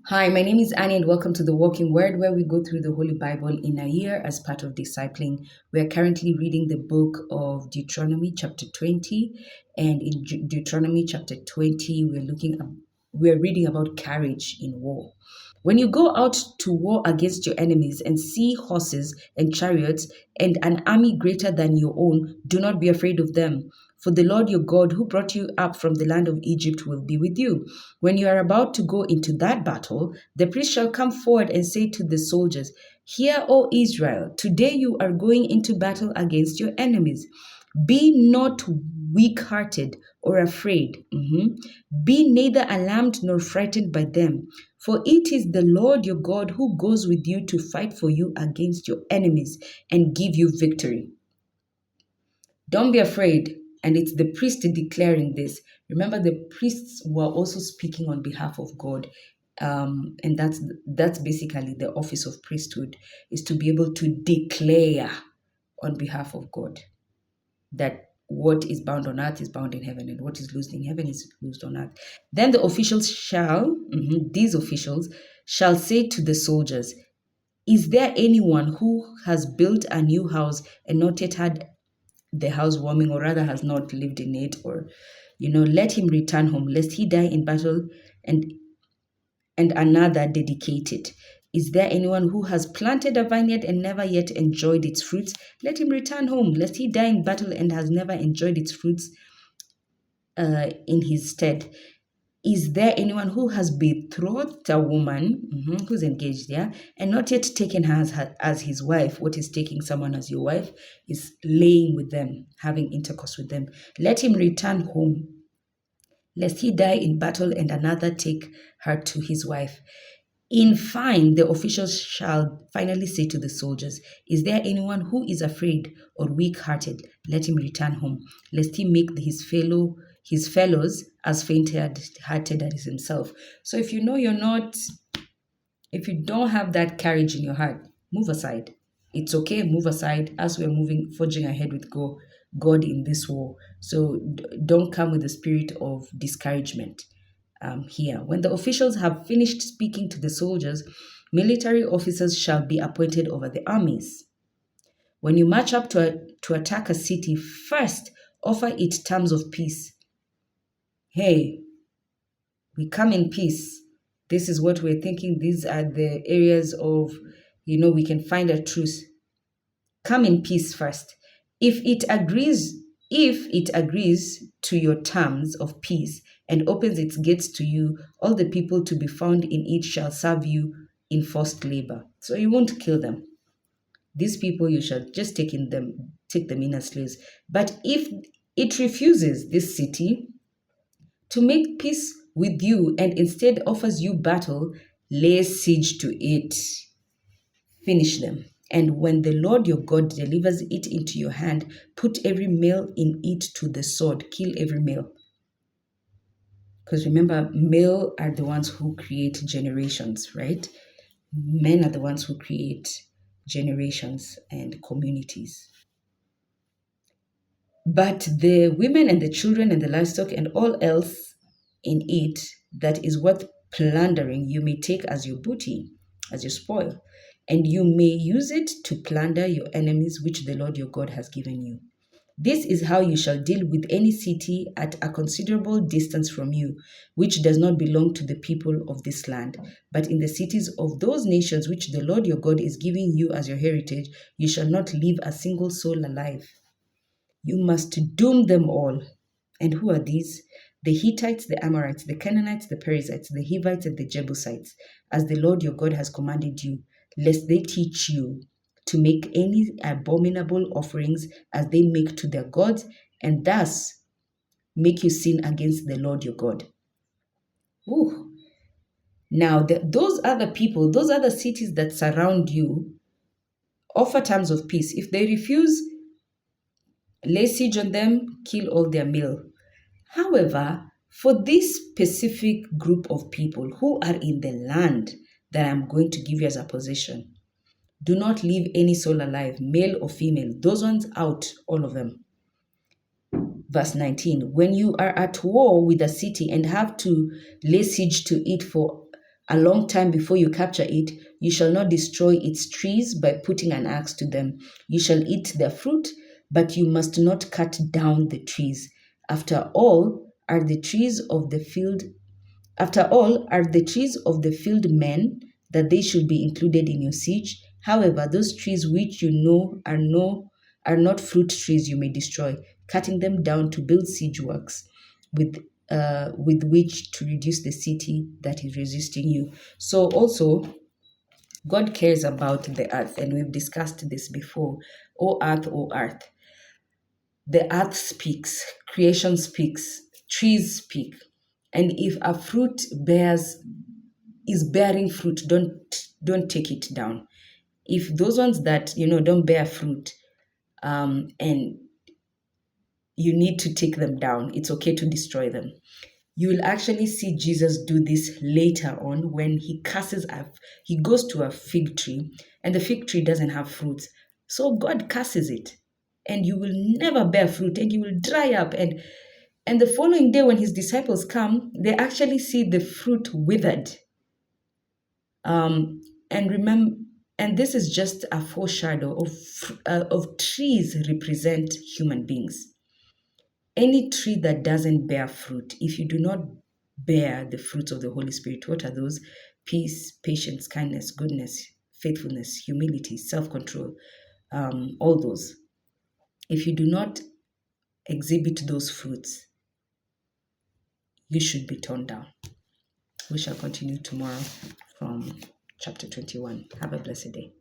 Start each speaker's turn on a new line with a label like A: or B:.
A: Hi, my name is Annie, and welcome to the Walking Word, where we go through the Holy Bible in a year as part of discipling. We are currently reading the book of Deuteronomy, chapter 20, and in Deuteronomy chapter 20, we're reading about courage in war. When you go out to war against your enemies and see horses and chariots and an army greater than your own, do not be afraid of them. For the Lord your God, who brought you up from the land of Egypt, will be with you. When you are about to go into that battle, the priest shall come forward and say to the soldiers, Hear, O Israel, today you are going into battle against your enemies. Be not weak hearted or afraid. Be neither alarmed nor frightened by them. For it is the Lord your God who goes with you to fight for you against your enemies and give you victory. Don't be afraid. And it's the priest declaring this. Remember, the priests were also speaking on behalf of God. And that's basically the office of priesthood, is to be able to declare on behalf of God that what is bound on earth is bound in heaven, and what is loosed in heaven is loosed on earth. Then the officials these officials shall say to the soldiers, Is there anyone who has built a new house and not yet had the housewarming, or rather has not lived in it? Or, let him return home, lest he die in battle and another dedicate it. Is there anyone who has planted a vineyard and never yet enjoyed its fruits? Let him return home, lest he die in battle and has never enjoyed its fruits in his stead. Is there anyone who has betrothed a woman who's engaged there and not yet taken her as his wife? What is taking someone as your wife is laying with them, having intercourse with them. Let him return home, lest he die in battle and another take her to his wife. In fine, the officials shall finally say to the soldiers, Is there anyone who is afraid or weak-hearted? Let him return home, lest he make his fellows as faint-hearted as himself. So if if you don't have that courage in your heart, move aside. It's okay, move aside as we're forging ahead with God in this war. So don't come with the spirit of discouragement here. When the officials have finished speaking to the soldiers, military officers shall be appointed over the armies. When you march up to attack a city, first offer it terms of peace. Hey, we come in peace. This is what we're thinking. These are the areas of, we can find a truce. Come in peace first. If it agrees to your terms of peace and opens its gates to you, all the people to be found in it shall serve you in forced labor. So you won't kill them. These people you shall just take them in as slaves. But if it refuses, this city, to make peace with you and instead offers you battle, lay siege to it. Finish them. And when the Lord your God delivers it into your hand, put every male in it to the sword. Kill every male. Because remember, male are the ones who create generations, right? Men are the ones who create generations and communities. But the women and the children and the livestock and all else in it that is worth plundering, you may take as your booty, as your spoil, and you may use it to plunder your enemies, which the Lord your God has given you. This is how you shall deal with any city at a considerable distance from you, which does not belong to the people of this land. But in the cities of those nations which the Lord your God is giving you as your heritage, you shall not leave a single soul alive. You must doom them all. And who are these? The Hittites, the Amorites, the Canaanites, the Perizzites, the Hivites, and the Jebusites, as the Lord your God has commanded you, lest they teach you to make any abominable offerings as they make to their gods, and thus make you sin against the Lord your God. Ooh. Now, those other people, those other cities that surround you, offer terms of peace. If they refuse, lay siege on them, kill all their male. However, for this specific group of people who are in the land that I'm going to give you as a possession, do not leave any soul alive, male or female. Those ones out, all of them. Verse 19, when you are at war with a city and have to lay siege to it a long time before you capture it. You shall not destroy its trees by putting an axe to them. You shall eat their fruit, but you must not cut down the trees. After all, are the trees of the field after all, are the trees of the field men, that they should be included in your siege? However, those trees which you know are not fruit trees you may destroy, cutting them down to build siege works with which to reduce the city that is resisting you. So also, God cares about the earth, and we've discussed this before. O earth, the earth speaks, creation speaks, trees speak. And if a fruit is bearing fruit, don't take it down. If those ones that don't bear fruit, and you need to take them down, it's okay to destroy them. You will actually see Jesus do this later on when he goes to a fig tree, and the fig tree doesn't have fruits. So God curses it, and you will never bear fruit, and you will dry up. And the following day, when his disciples come, they actually see the fruit withered. And remember, and this is just a foreshadow of trees represent human beings. Any tree that doesn't bear fruit, if you do not bear the fruits of the Holy Spirit, what are those? Peace, patience, kindness, goodness, faithfulness, humility, self-control, all those. If you do not exhibit those fruits, you should be torn down. We shall continue tomorrow from chapter 21. Have a blessed day.